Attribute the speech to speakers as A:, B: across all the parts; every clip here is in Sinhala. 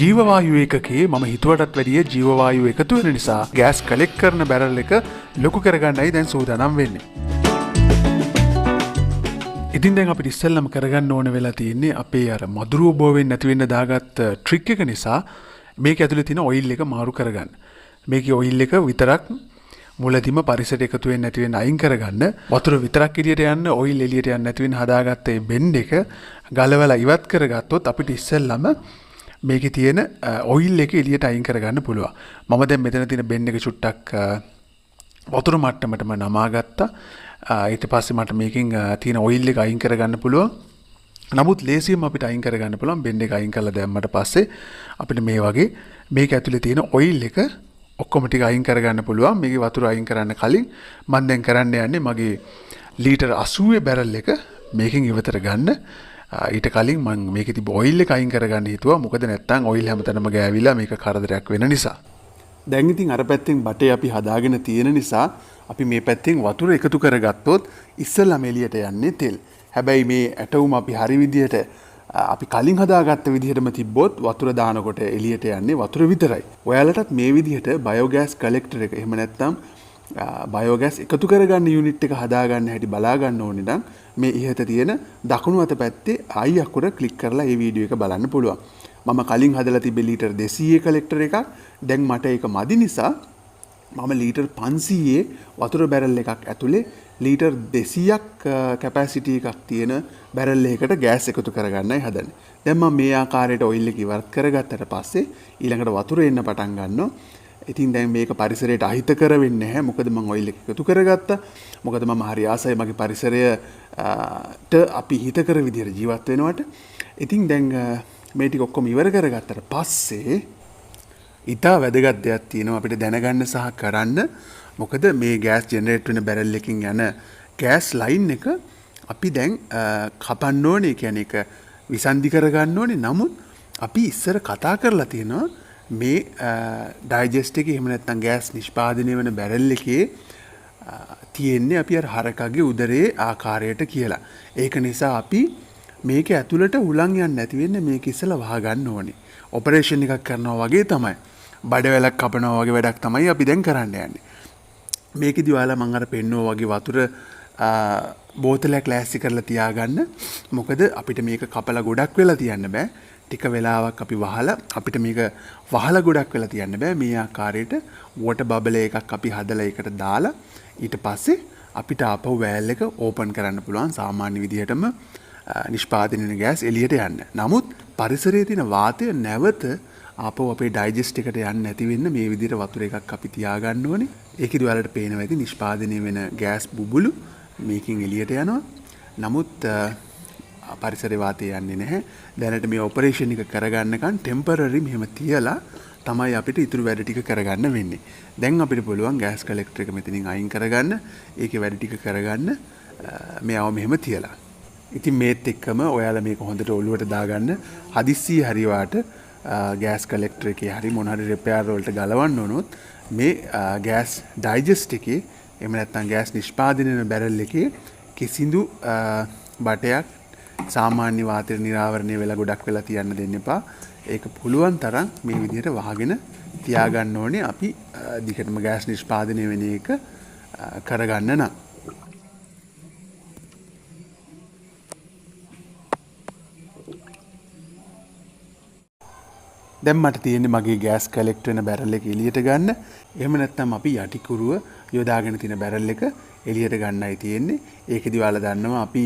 A: ජීවවායු ඒකකයේ මම හිතුවටත් වැඩිය ජීවවායු එකතු වෙන නිසා ගෑස් කලෙක්ට් කරන බැරල් එක ලොකු කරගන්නයි දැන් සූදානම් වෙන්නේ. ඉතින් දැන් අපිට ඉස්සෙල්ලම කරගන්න ඕන වෙලා තියෙන්නේ අපේ අර මදුරුව බෝ වෙන්නේ නැති වෙන්න දාගත්ත ට්‍රික් එක නිසා මේක ඇතුලේ තියෙන ඔයිල් එක මාරු කරගන්න. මේකේ ඔයිල් එක විතරක් මුලදීම පරිසරයට එකතු වෙන්නේ නැති වෙන්න අයින් කරගන්න. වතුර විතරක් එළියට යන්න ඔයිල් එළියට යන්න නැති වෙන්න හදාගත්ත මේ බෙන්ඩ් එක ගලවලා ඉවත් කරගත්තොත් අපිට ඉස්සෙල්ලම මේකේ තියෙන ඔයිල් එක එළියට අයින් කරගන්න පුළුවන්. මම දැන් මෙතන තියෙන බෙන්ඩ් එක චුට්ටක් වතුර මට්ටමටම නමා ගත්තා. ඊට පස්සේ මට මේකෙන් තියෙන ඔයිල් එක අයින් කරගන්න පුළුවන්. නමුත් ලේසියෙන්ම අපිට අයින් කරගන්න පුළුවන් බෙන්ඩ් එක අයින් කරලා දැම්මට පස්සේ අපිට මේ වගේ මේක ඇතුලේ තියෙන ඔයිල් එක ඔක්කොම ටික අයින් කරගන්න පුළුවන්. මේකේ වතුර අයින් කරන්න කලින් මම දැන් කරන්න යන්නේ මගේ ලීටර් 80 බැරල් එක මේකෙන් ඉවතට ගන්න. ඊට කලින් මම මේකේ තිබ්බ ඔයිල් එක අයින් කරගන්න හිතුවා. මොකද නැත්තම් ඔයිල් හැමතැනම ගෑවිලා මේක කරදරයක් වෙන නිසා. දැන් ඉතින් අර පැත්තෙන් බටේ අපි හදාගෙන තියෙන නිසා අපි මේ පැත්තෙන් වතුර එකතු කරගත්තොත් ඉස්සෙල්ලාම එළියට යන්නේ තෙල්. හැබැයි මේ ඇටවුම අපි හරි විදියට අපි කලින් හදාගත්ත විදිහටම තිබ්බොත් වතුර දානකොට එළියට යන්නේ වතුර විතරයි. ඔයාලටත් මේ විදිහට බයෝගෑස් කලෙක්ටර් එක එහෙම නැත්නම් බයෝගෑස් එකතු කරගන්න යුනිට් එක හදාගන්න හැටි බලා ගන්න ඕනේ නම් මේ ඉහත තියෙන දකුණු අත පැත්තේ ආයි අකුර ක්ලික් කරලා මේ වීඩියෝ එක බලන්න පුළුවන්. මම කලින් හදලා තිබ්බේ ලීටර් 200 කලෙක්ටර් එකක්. දැන් මට ඒක මදි නිසා මම ලීටර් 500 වතුර බැරල් එකක් ඇතුලේ ලීටර් 200ක් කැපැසිටි එකක් තියෙන බැරල් එකකට ගෑස් එකතු කරගන්නයි හදන්නේ. දැන් මම මේ ආකාරයට ඔයිල් එක ඉවත් කරගත්තට පස්සේ ඊළඟට වතුර එන්න පටන් ගන්නවා. ඉතින් දැන් මේක පරිසරයට අහිතකර වෙන්නේ නැහැ. මොකද මම ඔයිල් එක එකතු කරගත්තා. මොකද මම හරි ආසයි මගේ පරිසරයට අපි හිතකර විදිහට ජීවත් වෙනවට. ඉතින් දැන් මේ ටික ඔක්කොම ඉවර කරගත්තට පස්සේ ඉතා වැදගත් දෙයක් තියෙනවා අපිට දැනගන්න සහ කරන්න. මොකද මේ ගෑස් ජෙනරේට් වෙන බැරල් එකකින් යන ගෑස් ලයින් එක අපි දැන් කපන්න ඕනේ. කියන්නේ ඒක විසන්ධි කරගන්න ඕනේ. නමුත් අපි ඉස්සර කතා කරලා තියෙනවා මේ ඩයිජෙස්ට් එකේ එහෙම නැත්නම් ගෑස් නිෂ්පාදනය වෙන බැරල් එකේ තියෙන්නේ අපි අර හරකගේ උදරයේ ආකාරයට කියලා. ඒක නිසා අපි මේක ඇතුළට උලන් යන්නේ නැති වෙන්න මේක ඉස්සලා වහ ගන්න ඕනේ. ඔපරේෂන් එකක් කරනවා වගේ තමයි. බඩවැලක් කපනවා වගේ වැඩක් තමයි අපි දැන් කරන්න යන්නේ. මේකෙදි ඔයාලා මම අර පෙන්නුවා වගේ වතුර බෝතලයක් ලෑස්ති කරලා තියාගන්න. මොකද අපිට මේක කපලා ගොඩක් වෙලා තියන්න බෑ. ටික වෙලාවක් අපි වහලා අපිට මේක වහලා ගොඩක් වෙලා තියන්න බෑ. මේ ආකාරයට වෝටර් බබල් එකක් අපි හදලා ඒකට දාලා ඊට පස්සේ අපිට ආපහු වෑල් එක ඕපන් කරන්න පුළුවන්. සාමාන්‍ය විදිහටම නිෂ්පාදනය වෙන ගෑස් එළියට යන්න. නමුත් පරිසරයේ තියෙන වාතය නැවත ආපහු අපේ ඩයිජෙස්ට් එකට යන්නේ නැති වෙන්න මේ විදිහට වතුර එකක් අපි තියාගන්න ඕනේ. ඒකෙදි ඔයාලට පේනවා ඇති නිෂ්පාදනය වෙන ගෑස් බුබුලු මේකෙන් එළියට යනවා. නමුත් පරිසරයේ වාතය යන්නේ නැහැ. දැනට මේ ඔපරේෂන් එක කරගන්නකන් ටෙම්පරරි මෙහෙම තියලා තමයි අපිට ඊතුරු වැඩ ටික කරගන්න වෙන්නේ. දැන් අපිට පුළුවන් ගෑස් කලෙක්ටර් එක මෙතනින් අයින් කරගන්න. ඒකේ වැඩ ටික කරගන්න මෙයාව මෙහෙම තියලා. ඉතින් මේත් එක්කම ඔයාලා මේක හොඳට ඔලුවට දාගන්න. හදිස්සිය හරියට ගෑස් කලෙක්ටර් එකේ හරි මොන හරි රිපෙයාර් වලට ගලවන්න ඕනොත් මේ ගෑස් ඩයිජෙස්ට් එකේ එහෙම නැත්නම් ගෑස් නිෂ්පාදනය වෙන බැරල් එකේ කිසිදු බටයක් සාමාන්‍ය වාතය නිරාවරණය වෙලා ගොඩක් වෙලා තියන්න දෙන්න එපා. ඒක පුළුවන් තරම් මේ විදිහට වහගෙන තියාගන්න ඕනේ අපි දිගටම ගෑස් නිෂ්පාදනය වෙන එක කරගන්න නම්. දැන් මට තියෙන්නේ මගේ ගෑස් කලෙක්ට් වෙන බැරල් එක එළියට ගන්න. එහෙම නැත්නම් අපි යටිකුරුව යොදාගෙන තියෙන බැරල් එක එළියට ගන්නයි තියෙන්නේ. ඒකෙදි ඔයාලා දන්නවා අපි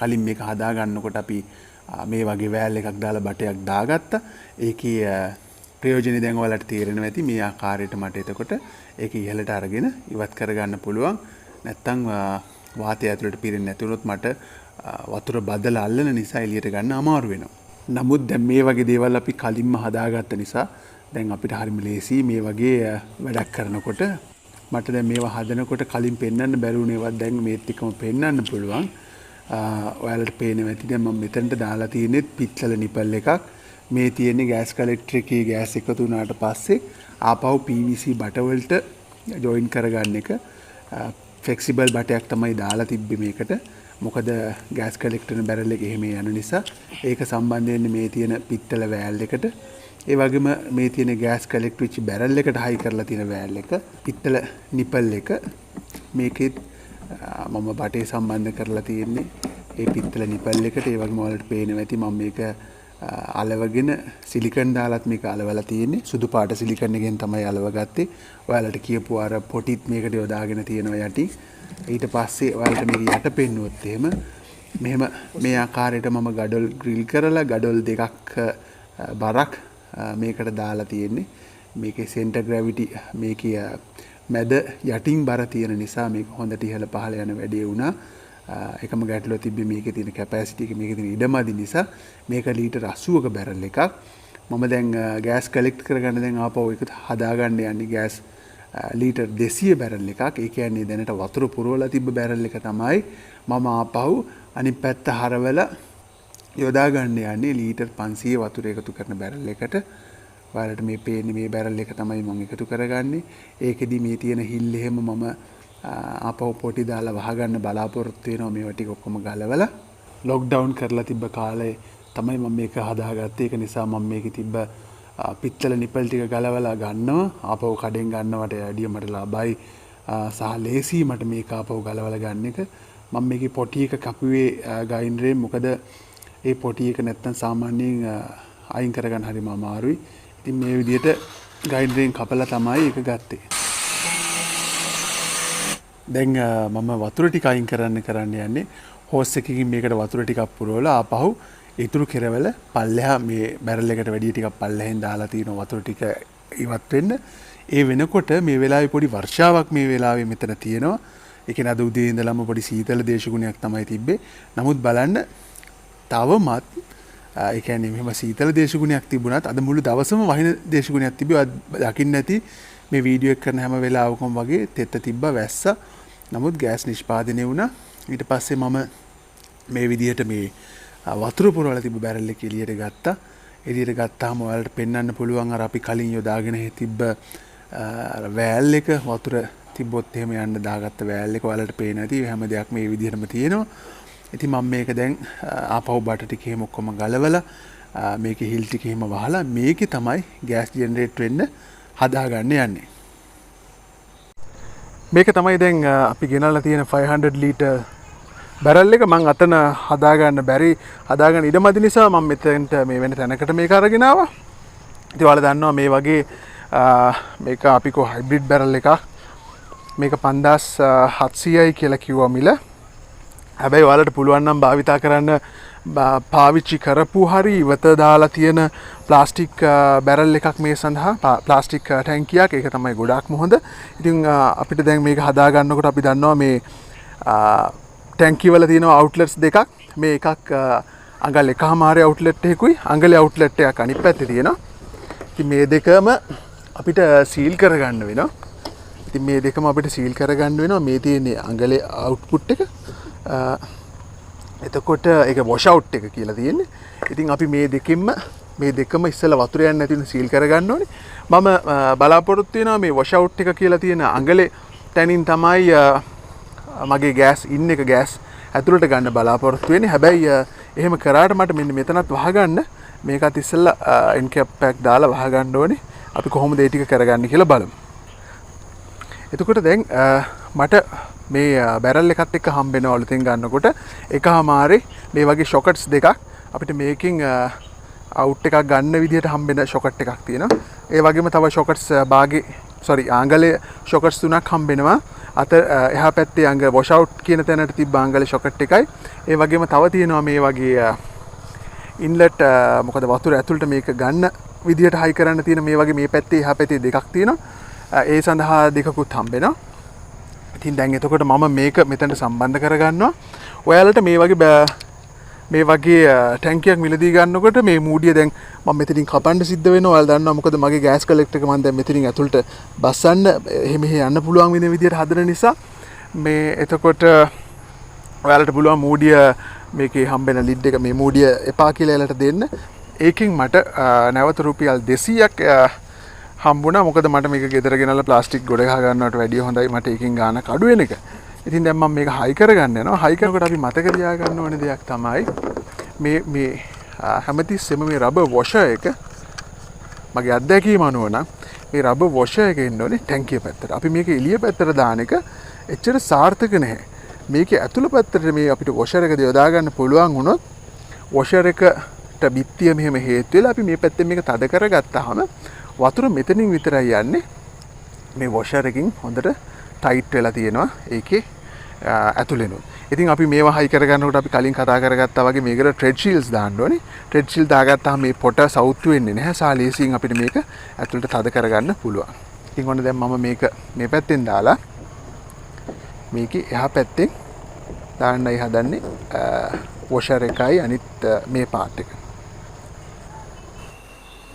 A: කලින් මේක හදා ගන්නකොට අපි මේ වගේ වෑල් එකක් දාලා බටයක් දාගත්තා. ඒකේ ප්‍රයෝජනෙ දැන් ඔයාලට තේරෙනවා ඇති. මේ ආකාරයට මට එතකොට ඒක ඉහළට අරගෙන ඉවත් කරගන්න පුළුවන්. නැත්තම් වාතය ඇතුළට පිරෙන්නේ නැති වුණොත් මට වතුර බදලා අල්ලන නිසා එළියට ගන්න අමාරු වෙනවා. නමුත් දැන් මේ වගේ දේවල් අපි කලින්ම හදාගත්ත නිසා දැන් අපිට හරිම ලේසි මේ වගේ වැඩක් කරනකොට. මට දැන් මේවා හදනකොට කලින් පෙන්වන්න බැරුණේවත් දැන් මේත් එක්කම පෙන්වන්න පුළුවන්. ඔයාලට පේනවා ඇති දැන් මම මෙතනට දාලා තියෙන්නේ පිත්තල නිපල් එකක්. මේ තියෙන්නේ ගෑස් කලෙක්ටර් එකේ ගෑස් එකතු වුණාට පස්සේ ආපහු PVC බට වලට ජොයින් කරගන්න එක. ෆ්ලෙක්සිබල් බටයක් තමයි දාලා තිබ්බේ මේකට. මොකද ගෑස් කලෙක්ටර් බැරල් එක එහෙම යන නිසා ඒක සම්බන්ධ වෙන්නේ මේ තියෙන පිත්තල වෑල් එකට. ඒ වගේම මේ තියෙන ගෑස් කලෙක්ට් වෙච්ච බැරල් එකට හයි කරලා තියෙන වෑල් එක, පිත්තල නිපල් එක මේකෙත් මම බටේ සම්බන්ධ කරලා තියෙන්නේ. ඒ පිත්තල නිපල් එකට ඒ වගේම ඔයාලට පේනවා ඇති මම මේක අලවගෙන සිලිකන් දාලත් මේක අලවලා තියෙන්නේ. සුදු පාට සිලිකන් එකෙන් තමයි අලවගත්තේ. ඔයාලට කියපු අර පොටිත් මේකට යොදාගෙන තියෙනවා යටි. ඊට පස්සේ ඔයාලට මේක යට පෙන්නුවොත් එහෙම මෙහෙම මේ ආකාරයට මම ගඩොල් ග්‍රිල් කරලා ගඩොල් දෙකක් බරක් මේකට දාලා තියෙන්නේ. මේකේ සෙන්ටර් ග්‍රැවිටි මේකේ මැද යටින් බර තියෙන නිසා මේක හොඳට ඉහළ පහළ යන වැඩේ වුණා. එකම ගැටලුව තිබ්බේ මේකේ තියෙන කැපැසිටි එක මේකේ තියෙන ඉඩමදි නිසා මේක ලීටර් 80ක බැරල් එකක්. මම දැන් ගෑස් කලෙක්ට් කරගන්න දැන් ආපහු ඒක හදාගන්න යන්නේ ගෑස් ලීටර් 200 බැරල් එකක්. ඒ කියන්නේ දැනට වතුර පුරවලා තිබ්බ බැරල් එක තමයි මම ආපහු අනිත් පැත්ත හරවලා යොදා ගන්න යන්නේ ලීටර් 500 වතුර එකතු කරන බැරල් එකට. ඔයාලට මේ පේන්නේ මේ බැරල් එක තමයි මම එකතු කරගන්නේ. ඒකෙදි මේ තියෙන හිල් එහෙම මම ආපහු පොටි දාලා වහගන්න බලාපොරොත්තු වෙනවා. මේවා ටික ඔක්කොම ගලවලා ලොක්ඩවුන් කරලා තිබ්බ කාලේ තමයි මම මේක හදාගත්තේ. ඒක නිසා මම මේකේ තිබ්බ පිත්තල නිපල් ටික ගලවලා ගන්නවා. ආපහු කඩෙන් ගන්නවට වැඩිය මට ලාභයි සහ ලේසි මට මේක ආපහු ගලවලා ගන්න එක. මම මේකේ පොටි එක කපුවේ ගයින්ඩරේ. මොකද ඒ පොටි එක නැත්තම් සාමාන්‍යයෙන් අයින් කරගන්න හරිම අමාරුයි. ඉතින් මේ විදිහට ගයින්ඩරෙන් කපලා තමයි ඒක ගත්තේ. දැන් මම වතුර ටික අයින් කරන්න යන්නේ. හෝස් එකකින් මේකට වතුර ටිකක් පුරවලා ආපහු ඉතුරු කෙරවල පල්ලෙහා මේ බැරල් එකට වැඩි ටිකක් පල්ලෙහෙන් දාලා තියෙන වතුර ටික ඉවත් වෙන්න. ඒ වෙනකොට මේ වෙලාවේ පොඩි වර්ෂාවක් මේ වෙලාවේ මෙතන තියෙනවා. ඒ කියන්නේ අද උදේ ඉඳලම පොඩි සීතල දේශගුණයක් තමයි තිබ්බේ. නමුත් බලන්න තවමත් ඒ කියන්නේ මෙහෙම සීතල දේශගුණයක් තිබුණත් අද මුළු දවසම වහින දේශගුණයක් තිබ්බේ. දකින්න නැති මේ වීඩියෝ එක කරන හැම වෙලාවකම වගේ තෙත්ත තිබ්බා වැස්ස. නමුත් ගෑස් නිෂ්පාදනය වුණා. ඊට පස්සේ මම මේ විදිහට මේ වතුර පුරවලා තිබ්බ බැරල් එක එළියට ගත්තා. එළියට ගත්තාම ඔයාලට පෙන්වන්න පුළුවන් අර අපි කලින් යොදාගෙන තිබ්බ වෑල් එක වතුර තිබ්බොත් එහෙම යන්න දාගත්ත වෑල් එක ඔයාලට පේන ඇති. හැම දෙයක්ම මේ විදිහටම තියෙනවා. ඉතින් මම මේක දැන් ආපහු බට ටික එහෙම ඔක්කොම ගලවලා මේකේ හිල් ටික එහෙම වහලා මේකේ තමයි ගෑස් ජෙනරේට් වෙන්න හදාගන්න යන්නේ. මේක තමයි දැන් අපි ගෙනල්ලා තියෙන 500 ලීටර් බැරල් එක. මම අතන හදාගන්න ඉඩමදි නිසා මම මෙතෙන්ට මේ වෙන තැනකට මේක අරගෙන ආවා. ඉතින් ඔයාලා දන්නවා මේ වගේ මේක අපි කො හයිබ්‍රිඩ් බැරල් එකක්. මේක 5700යි කියලා කිව්වා මිල. හැබැයි ඔයාලට පුළුවන් නම් භාවිතා කරන්න පාවිච්චි කරපු හරි ඉවත දාලා තියෙන ප්ලාස්ටික් බැරල් එකක් මේ සඳහා ප්ලාස්ටික් ටැංකියක්. ඒක තමයි ගොඩාක්ම හොඳ. ඉතින් අපිට දැන් මේක හදා ගන්නකොට අපි දන්නවා මේ ටැංකිය වල තියෙන අවුට්ලට්ස් දෙකක්. මේ එකක් අඟල් එකමාරේ අවුට්ලට් එකකුයි අඟලේ අවුට්ලට් එකක් අනිත් පැත්තේ තියෙනවා. ඉතින් මේ දෙකම අපිට සීල් කරගන්න වෙනවා. ඉතින් මේ දෙකම අපිට සීල් කරගන්න වෙනවා. මේ තියෙන්නේ අඟලේ අවුට්පුට් එක. එතකොට ඒක වොෂ් අවුට් එක කියලා තියෙන්නේ. ඉතින් අපි මේ දෙකම ඉස්සෙල්ලා වතුර යන්නේ නැතිව සීල් කරගන්න ඕනේ. මම බලාපොරොත්තු වෙනවා මේ වොෂ් අවුට් එක කියලා තියෙන අඟලේ තැනින් තමයි මගේ ගෑස් එක ගෑස් ඇතුළට ගන්න බලාපොරොත්තු වෙන්නේ. හැබැයි එහෙම කරාට මට මෙන්න මෙතනත් වහගන්න මේකත් ඉස්සෙල්ලා එන්කැප් පැක් දාලා වහගන්න ඕනේ. අපි කොහොමද ඒ ටික කරගන්නේ කියලා බලමු. එතකොට දැන් මට මේ බැරල් එකත් එක්ක හම්බෙනවා අලුතෙන් ගන්නකොට එකමාරේ මේ වගේ ෂොකට්ස් දෙකක් අපිට මේකෙන් අවුට් එකක් ගන්න විදිහට හම්බෙන ෂොකට් එකක් තියෙනවා. ඒ වගේම තව ෂොකට්ස් ආංගලේ ෂොකට්ස් තුනක් හම්බෙනවා. අත එහා පැත්තේ අඟ වොෂ් අවුට් කියන තැනට තිබ්බ ආංගලේ ෂොකට් එකයි. ඒ වගේම තව තියෙනවා මේ වගේ ඉන්ලට් මොකද වතුර ඇතුළට මේක ගන්න විදිහට හයි කරන්න තියෙන මේ වගේ මේ පැත්තේ එහා පැත්තේ දෙකක් තියෙනවා. ඒ සඳහා දෙකකුත් හම්බෙනවා. ඉතින් දැන් එතකොට මම මේක මෙතනට සම්බන්ධ කරගන්නවා. ඔයාලට මේ වගේ ටැංකියක් මිලදී ගන්නකොට මේ මූඩිය දැන් මම මෙතනින් කපන්න සිද්ධ වෙනවා. ඔයාලා දන්නවා මොකද මගේ ගෑස් කලෙක්ටර් එක මම දැන් මෙතනින් ඇතුළට බස්සන්න එහෙම යන්න පුළුවන් වෙන විදිහට හදන නිසා මේ එතකොට ඔයාලට පුළුවන් මූඩිය මේකේ හම්බෙන ලිඩ් එක මේ මූඩිය එපා කියලා එයාලට දෙන්න. ඒකෙන් මට නැවත රුපියල් 200ක් හම්බුණා. මොකද මට මේක ගෙදර ගෙනල්ලා ප්ලාස්ටික් ගොඩ ගහ ගන්නවට වැඩිය හොඳයි මට ඒකෙන් ගාණක් අඩු වෙන එක. ඉතින් දැන් මම මේක හයි කරගන්න යනවා. හයි කරනකොට අපි මතක තියාගන්න ඕනේ දෙයක් තමයි මේ හැමතිස්සෙම මේ රබර් වොෂර් එක මගේ අත්දැකීම අනුව නම් මේ රබර් වොෂර් එක එන්න ඕනේ ටැංකිය පැත්තට. අපි මේක එළිය පැත්තට දාන එක එච්චර සාර්ථක නැහැ. මේකේ ඇතුළ පැත්තට මේ අපිට වොෂර් එක යොදා ගන්න පුළුවන් වුණොත් වොෂර් එකට බිත්තිය මෙහෙම හේතු වෙලා අපි මේ පැත්තෙන් මේක තද කරගත්තාම වතුර මෙතනින් විතරයි යන්නේ. මේ වොෂර් එකකින් හොඳට ටයිට් වෙලා තියෙනවා ඒකේ ඇතුළෙනුත්. ඉතින් අපි මේවා හයි කරගන්නකොට අපි කලින් කතා කරගත්තා වගේ මේකට ට්‍රෙඩ් ෂීල්ඩ්ස් දාන්න ඕනේ. ට්‍රෙඩ් ෂීල්ඩ් දාගත්තාම මේ පොට සවුත්තු වෙන්නේ නැහැ. සාලේසියෙන් අපිට මේක ඇතුළට තද කරගන්න පුළුවන්. ඉතින් ඔන්න දැන් මම මේක මේ පැත්තෙන් දාලා මේකේ එහා පැත්තෙන් දාන්නයි හදන්නේ වොෂර් එකයි අනිත් මේ පාර්ට් එක.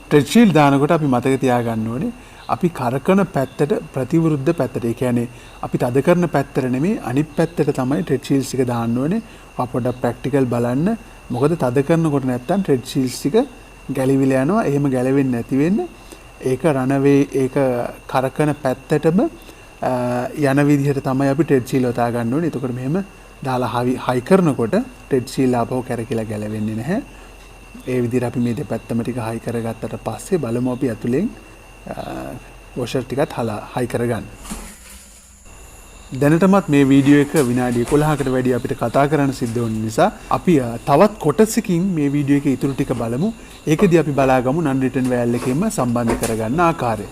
A: ට්‍රෙඩ් ෂීල්ඩ් දානකොට අපි මතක තියාගන්න ඕනේ අපි කරකන පැත්තට ප්‍රතිවිරුද්ධ පැත්තට. ඒ කියන්නේ අපි තද කරන පැත්තට නෙමෙයි අනිත් පැත්තට තමයි ට්‍රෙඩ් ෂීල්ඩ්ස් එක දාන්න ඕනේ. පොඩ්ඩක් ප්‍රැක්ටිකල් බලන්න. මොකද තද කරනකොට නැත්තම් ට්‍රෙඩ් ෂීල්ඩ්ස් ටික ගැලිවිලා යනවා. එහෙම ගැලවෙන්නේ නැති වෙන්න ඒක රනවේ ඒක කරකන පැත්තටම යන විදිහට තමයි අපි ට්‍රෙඩ් ෂීල්ඩ් යොදා ගන්න ඕනේ. එතකොට මෙහෙම දාලා හයි කරනකොට ට්‍රෙඩ් ෂීල්ඩ් ආපහු කැරකිලා ගැලවෙන්නේ නැහැ. ඒ විදිහට අපි මේ දෙපැත්තම ටික හයි කරගත්තට පස්සේ බලමු අපි ඇතුලෙන් වොෂර් ටිකත් හයි කරගන්න. දැනටමත් මේ වීඩියෝ එක විනාඩි 11කට වැඩි අපිට කතා කරන්න සිද්ධ වුන නිසා අපි තවත් කොටසකින් මේ වීඩියෝ එකේ ඉතුරු ටික බලමු. ඒකදී අපි බලාගමු non return valve එකෙන්ම සම්බන්ධ කරගන්න ආකාරය.